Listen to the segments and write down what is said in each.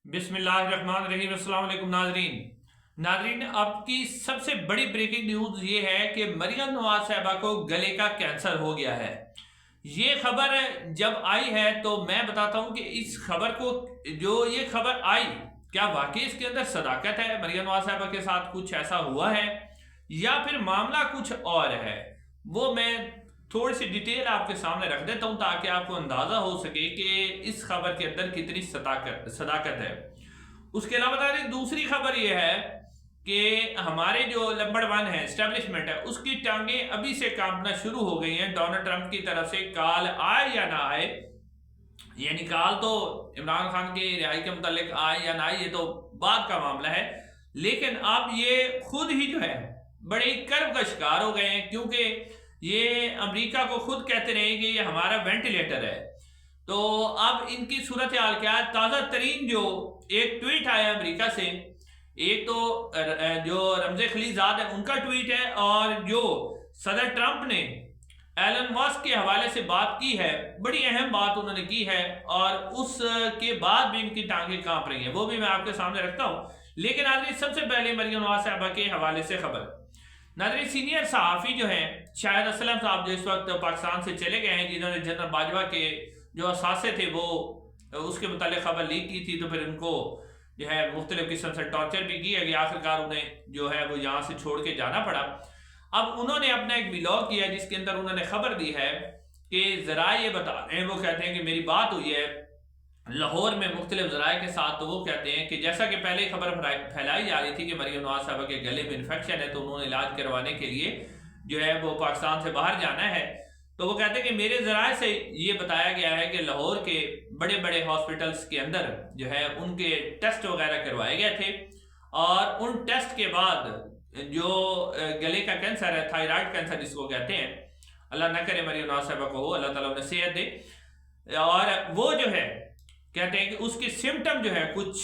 बिस्मिल्लाहिर्रहमानिर्रहीम। अस्सलाम वालेकुम नाजरीन, अब की सबसे बड़ी ब्रेकिंग न्यूज़ ये है कि मरियम नवाज साहिबा को गले का कैंसर हो गया है। ये खबर जब आई है तो मैं बताता हूँ कि इस खबर को जो ये खबर आई, क्या वाकई इसके अंदर सदाकत है, मरियम नवाज साहिबा के साथ कुछ ऐसा हुआ है या फिर मामला कुछ और है, वो मैं थोड़ी सी डिटेल आपके सामने रख देता हूं ताकि आपको अंदाजा हो सके कि इस खबर के अंदर कितनी सदाकत है। उसके अलावा बता दें, दूसरी खबर यह है कि हमारे जो नंबर वन है, एस्टेब्लिशमेंट है, उसकी टांगें अभी से कांपना शुरू हो गई हैं। डोनाल्ड ट्रंप की तरफ से कॉल आए या ना आए, यानी कॉल तो इमरान खान के रिहाई के मुतालिक आए या ना आए ये तो बाद का मामला है, लेकिन अब ये खुद ही जो है बड़े कर्व का शिकार हो गए हैं, क्योंकि ये अमेरिका को खुद कहते रहे कि ये हमारा वेंटिलेटर है। तो अब इनकी सूरत हाल क्या है? ताज़ा तरीन जो एक ट्वीट आया अमेरिका से, एक तो जो रमज़े खलीजाद है उनका ट्वीट है, और जो सदर ट्रंप ने एलन मस्क के हवाले से बात की है, बड़ी अहम बात उन्होंने की है, और उसके बाद भी इनकी टांगें कांप रही हैं, वो भी मैं आपके सामने रखता हूं। लेकिन नाज़रीन, सबसे पहले मरियम नवाज साहिबा के हवाले से खबर। नाज़रीन, सीनियर सहाफ़ी जो हैं शाहिद असलम साहब, जो इस वक्त पाकिस्तान से चले गए हैं, जिन्होंने जनरल बाजवा के जो असासे थे वो उसके मुतालिक खबर लीक की थी, तो फिर उनको जो है मुख्तलिफ किस्म से टॉर्चर भी किया गया, आखिरकार उन्हें जो है वो यहाँ से छोड़ के जाना पड़ा। अब उन्होंने अपना एक व्लॉग किया जिसके अंदर उन्होंने खबर दी है कि ज़रा ये बता रहे हैं, वो कहते हैं कि मेरी बात हुई है लाहौर में मुख्तलिफ ज़राए के साथ। तो वो कहते हैं कि जैसा कि पहले खबर फैलाई जा रही थी कि मरियम नवाज साहिबा के गले में इन्फेक्शन है, तो उन्होंने इलाज करवाने के लिए जो है वो पाकिस्तान से बाहर जाना है। तो वो कहते हैं कि मेरे ज़राए से ये बताया गया है कि लाहौर के बड़े बड़े हॉस्पिटल्स के अंदर जो है उनके टेस्ट वगैरह करवाए गए थे, और उन टेस्ट के बाद जो गले का कैंसर है, थायराइड कैंसर जिसको कहते हैं, अल्लाह ना करे मरियम नवाज साहिबा को हो, अल्लाह ताला उन्हें सेहत दे, और वो जो है कहते हैं कि उसकी सिम्टम जो है कुछ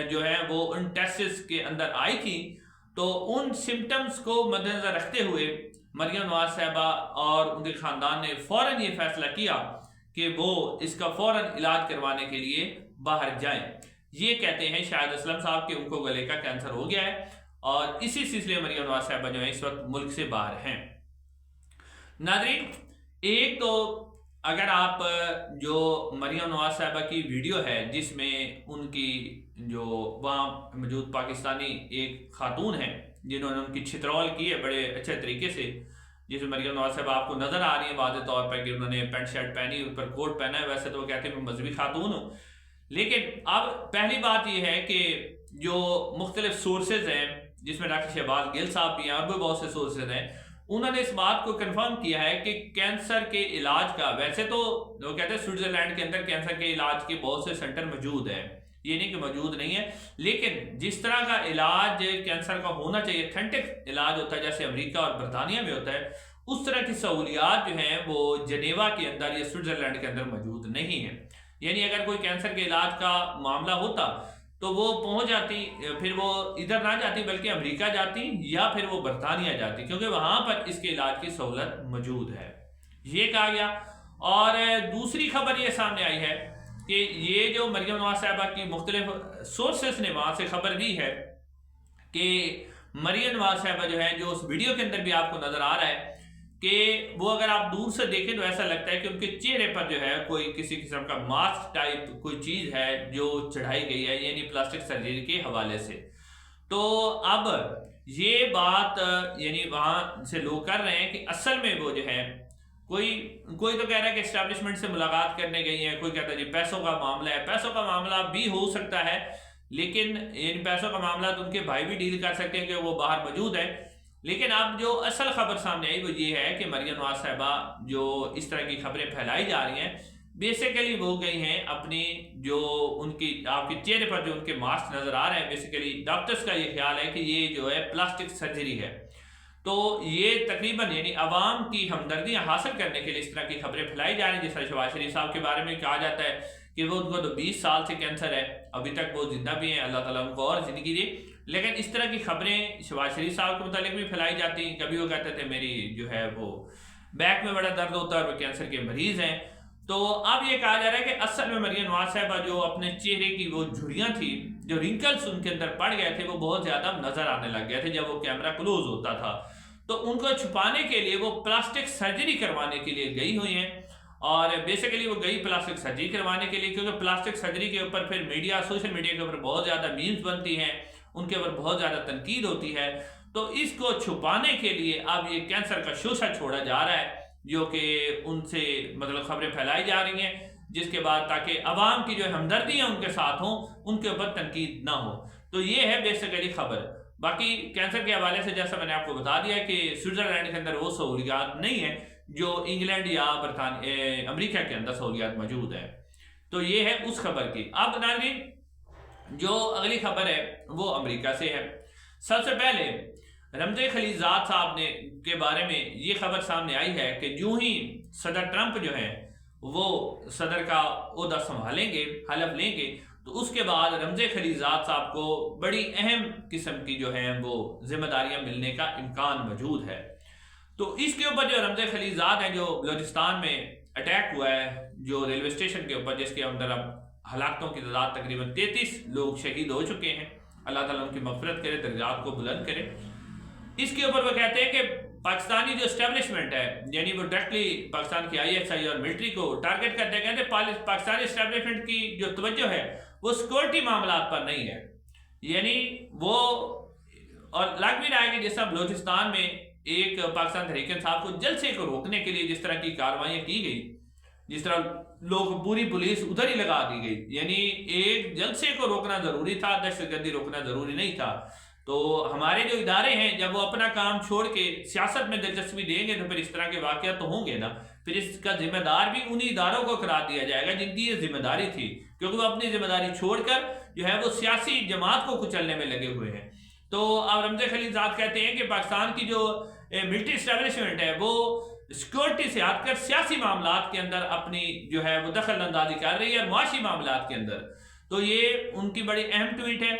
जो है वो उन टेस्ट के अंदर आई थी। तो उन सिम्टम्स को मद्देनजर रखते हुए मरियम नवाज साहिबा और उनके खानदान ने फौरन ये फैसला किया कि वो इसका फौरन इलाज करवाने के लिए बाहर जाएं। ये कहते हैं शाहिद असलम साहब कि उनको गले का कैंसर हो गया है, और इसी सिलसिले मरियम नवाज साहिबा जो है इस वक्त मुल्क से बाहर हैं। नाज़रीन, एक तो अगर आप जो मरियम नवाज साहिबा की वीडियो है जिसमें उनकी जो वहाँ मौजूद पाकिस्तानी एक खातून है जिन्होंने उनकी छित्रौल की है बड़े अच्छे तरीके से, जिसमें मरियम नवाज साहिबा आपको नज़र आ रही है वाज़े तौर पर कि उन्होंने पैंट शर्ट पहनी, ऊपर कोट पहना है। वैसे तो वो कहते हैं मैं मजहबी खातून हूँ, लेकिन अब पहली बात यह है कि जो मुख्तलिफ सोर्सेज हैं, जिसमें डॉक्टर शहबाज गिल साहब भी हैं और भी बहुत से सोर्सेज हैं, उन्होंने इस बात को कंफर्म किया है कि कैंसर के इलाज का, वैसे तो वो कहते हैं स्विट्जरलैंड के अंदर कैंसर के इलाज के बहुत से सेंटर मौजूद हैं, ये नहीं कि मौजूद नहीं है, लेकिन जिस तरह का इलाज कैंसर का होना चाहिए, ऑथेंटिक इलाज होता है जैसे अमेरिका और बरतानिया में होता है, उस तरह की सहूलियात जो हैं वो जनेवा के अंदर या स्विट्जरलैंड के अंदर मौजूद नहीं है। यानी अगर कोई कैंसर के इलाज का मामला होता तो वो पहुंच जाती, फिर वो इधर ना जाती बल्कि अमेरिका जाती या फिर वो बरतानिया जाती, क्योंकि वहां पर इसके इलाज की सहूलत मौजूद है, ये कहा गया। और दूसरी खबर ये सामने आई है कि ये जो मरियम नवाज साहिबा की मुख्तलिफ सोर्सेस ने वहां से खबर दी है कि मरियम नवाज साहिबा जो है, जो उस वीडियो के अंदर भी आपको नजर आ रहा है कि वो अगर आप दूर से देखें तो ऐसा लगता है कि उनके चेहरे पर जो है कोई किसी किस्म का मास्क टाइप कोई चीज है जो चढ़ाई गई है, यानी प्लास्टिक सर्जरी के हवाले से। तो अब ये बात यानी वहां से लोग कर रहे हैं कि असल में वो जो है कोई कोई तो कह रहा है कि एस्टेब्लिशमेंट से मुलाकात करने गई है, कोई कहता है जी पैसों का मामला है। पैसों का मामला भी हो सकता है, लेकिन इन पैसों का मामला तो उनके भाई भी डील कर सकते हैं कि वो बाहर मौजूद है। लेकिन अब जो असल खबर सामने आई वो ये है कि मरियम नवाज साहिबा जो इस तरह की खबरें फैलाई जा रही हैं, बेसिकली वो गई हैं अपनी जो उनकी आपके चेहरे पर जो उनके मास्क नजर आ रहे हैं, बेसिकली डॉक्टर्स का ये ख्याल है कि ये जो है प्लास्टिक सर्जरी है। तो ये तकरीबन यानी अवाम की हमदर्दियां हासिल करने के लिए इस तरह की खबरें फैलाई जा रही हैं। जैसा शहबाज शरीफ साहब के बारे में कहा जाता है कि वो उनको तो 20 साल से कैंसर है, अभी तक वो जिंदा भी हैं, अल्लाह ताला उनको और जिंदगी दे। लेकिन इस तरह की खबरें शहबाज शरीफ साहब के मुतालिक भी फैलाई जाती हैं। कभी वो कहते थे मेरी जो है वो बैक में बड़ा दर्द होता है और वो कैंसर के मरीज हैं। तो अब ये कहा जा रहा है कि असल में मरियम नवाज साहिबा जो अपने चेहरे की वो झुर्रियां थी, जो रिंकल्स उनके अंदर पड़ गए थे, वो बहुत ज्यादा नजर आने लग गए थे जब वो कैमरा क्लोज होता था। तो उनको छुपाने के लिए वो प्लास्टिक सर्जरी करवाने के लिए गई हुई हैं। और बेसिकली वो गई प्लास्टिक सर्जरी करवाने के लिए, क्योंकि प्लास्टिक सर्जरी के ऊपर फिर मीडिया, सोशल मीडिया के ऊपर बहुत ज़्यादा मीम्स बनती हैं, उनके ऊपर बहुत ज़्यादा तनकीद होती है। तो इसको छुपाने के लिए अब ये कैंसर का शोशा छोड़ा जा रहा है, जो कि उनसे मतलब खबरें फैलाई जा रही हैं, जिसके बाद ताकि अवाम की जो हमदर्दियाँ उनके साथ हों, उनके ऊपर तनकीद ना हो। तो ये है बेसिकली खबर। बाकी कैंसर के हवाले से जैसा मैंने आपको बता दिया कि स्विट्जरलैंड के अंदर वो सहूलियात नहीं है जो इंग्लैंड या अमेरिका के अंदर सहूलियात मौजूद है। तो ये है उस खबर की। अब नाज़रीन जो अगली खबर है वो अमेरिका से है। सबसे पहले रमज़े खलीजाद साहब ने के बारे में ये खबर सामने आई है कि यूं ही सदर ट्रंप जो है वो सदर का ओहदा संभालेंगे, हलफ लेंगे, तो उसके बाद रमज़े खलीजाद साहब को बड़ी अहम किस्म की जो है वो जिम्मेदारियां मिलने का इम्कान मौजूद है। तो इसके ऊपर जो रमज़े खलीजाद है, जो बलूचिस्तान में अटैक हुआ है जो रेलवे स्टेशन के ऊपर, जिसके अंदर अब हलाकतों की तादाद तकरीबन 33 लोग शहीद हो चुके हैं, अल्लाह ताला उनकी मग़फ़िरत करे, दर्जात को बुलंद करे। इसके ऊपर वो कहते हैं कि पाकिस्तानी जो एस्टेब्लिशमेंट है, यानी वो डायरेक्टली पाकिस्तान की ISI और मिलिट्री को टारगेट करते हैं। कहते पाकिस्तानी एस्टेब्लिशमेंट की जो तवज्जो है वो सिक्योरिटी मामलात पर नहीं है, यानी वो और लग भी रहा है कि जैसा बलूचिस्तान में एक पाकिस्तान तहरीक इंसाफ को जलसे को रोकने के लिए जिस तरह की कार्रवाइयाँ की गई, जिस तरह लोग पूरी पुलिस उधर ही लगा दी गई, यानी एक जलसे को रोकना जरूरी था, दहशतगर्दी रोकना जरूरी नहीं था। तो हमारे जो इदारे हैं जब वो अपना काम छोड़ के सियासत में दिलचस्पी देंगे तो फिर इस तरह के वाक़यात तो होंगे ना, फिर इसका जिम्मेदार भी उन्हीं इदारों को करार दिया जाएगा जिनकी ये जिम्मेदारी थी, क्योंकि वो अपनी जिम्मेदारी छोड़कर जो है वो सियासी जमात को कुचलने में लगे हुए हैं। तो अब रमज़े खलीजाद कहते हैं कि पाकिस्तान की जो मिलिट्री एस्टेब्लिशमेंट है वो सिक्योरिटी से हटकर सियासी मामलात के अंदर अपनी जो है वो दखल अंदाजी कर रही है मुआशी मामलात के अंदर। तो ये उनकी बड़ी अहम ट्वीट है,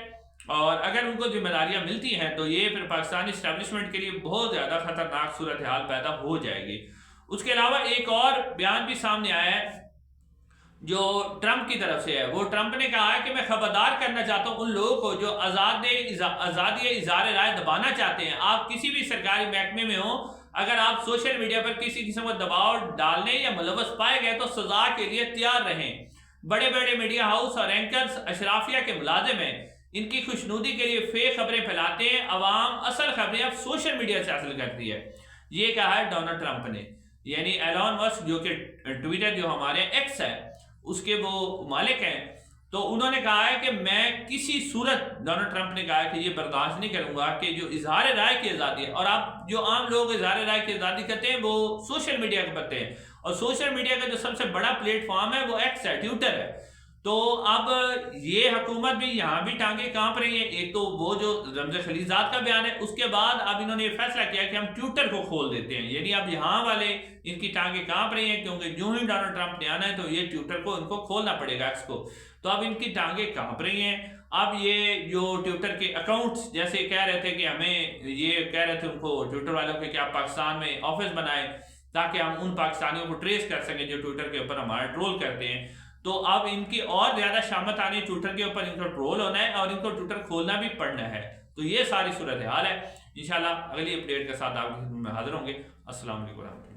और अगर उनको जिम्मेदारियां मिलती हैं तो ये फिर पाकिस्तानी एस्टेब्लिशमेंट के लिए बहुत ज़्यादा खतरनाक सूरत हाल पैदा हो जाएगी। उसके अलावा एक और बयान भी सामने आया है जो ट्रंप की तरफ से है। वो ट्रंप ने कहा है कि मैं खबरदार करना चाहता हूं उन लोगों को जो आज़ादी इज़हार राय दबाना चाहते हैं। आप किसी भी सरकारी महकमे में हो, अगर आप सोशल मीडिया पर किसी किस्म का दबाव डालने या मुलव्वस पाए गए तो सजा के लिए तैयार रहें। बड़े बड़े मीडिया हाउस और एंकर्स अशराफिया के मुलाजिम हैं, इनकी खुशनुदी के लिए फेक खबरें फैलाते हैं। अवाम असल खबरें अब सोशल मीडिया से हासिल करती है। ये कहा है डोनाल्ड ट्रंप ने, यानी एलॉन मस्क जो कि ट्विटर जो हमारे एक्स है उसके वो मालिक हैं। तो उन्होंने कहा है कि मैं किसी सूरत, डोनाल्ड ट्रंप ने कहा है कि ये बर्दाश्त नहीं करूंगा कि जो इजहार राय की आज़ादी है, और आप जो आम लोग इजहार राय की आज़ादी करते हैं वो सोशल मीडिया के पत्ते हैं, और सोशल मीडिया का जो सबसे बड़ा प्लेटफॉर्म है वो एक्स है, ट्विटर है। तो अब ये हुकूमत भी यहाँ भी टांगे कांप रही है। एक तो वो जो रमज़े खलीजाद का बयान है, उसके बाद अब इन्होंने ये फैसला किया कि हम ट्विटर को खोल देते हैं, यानी अब यहाँ वाले इनकी टांगे कांप रही हैं, क्योंकि यूं ही डोनाल्ड ट्रंप ने आना है तो ये ट्विटर को इनको खोलना पड़ेगा, एक्स को। तो अब इनकी टांगे कांप रही हैं। अब ये जो ट्विटर के अकाउंट्स जैसे कह रहे थे कि हमें ये कह रहे थे उनको ट्विटर वालों के कि आप पाकिस्तान में ऑफिस बनाए ताकि हम उन पाकिस्तानियों को ट्रेस कर सकें जो ट्विटर के ऊपर हमारा ट्रोल करते हैं। तो अब इनकी और ज्यादा शामत आनी, ट्विटर के ऊपर इनको ट्रोल होना है और इनको ट्विटर खोलना भी पड़ना है। तो ये सारी सूरत हाल है। इंशाल्लाह अगली अपडेट के साथ आपके में हाजिर होंगे। अस्सलाम वालेकुम।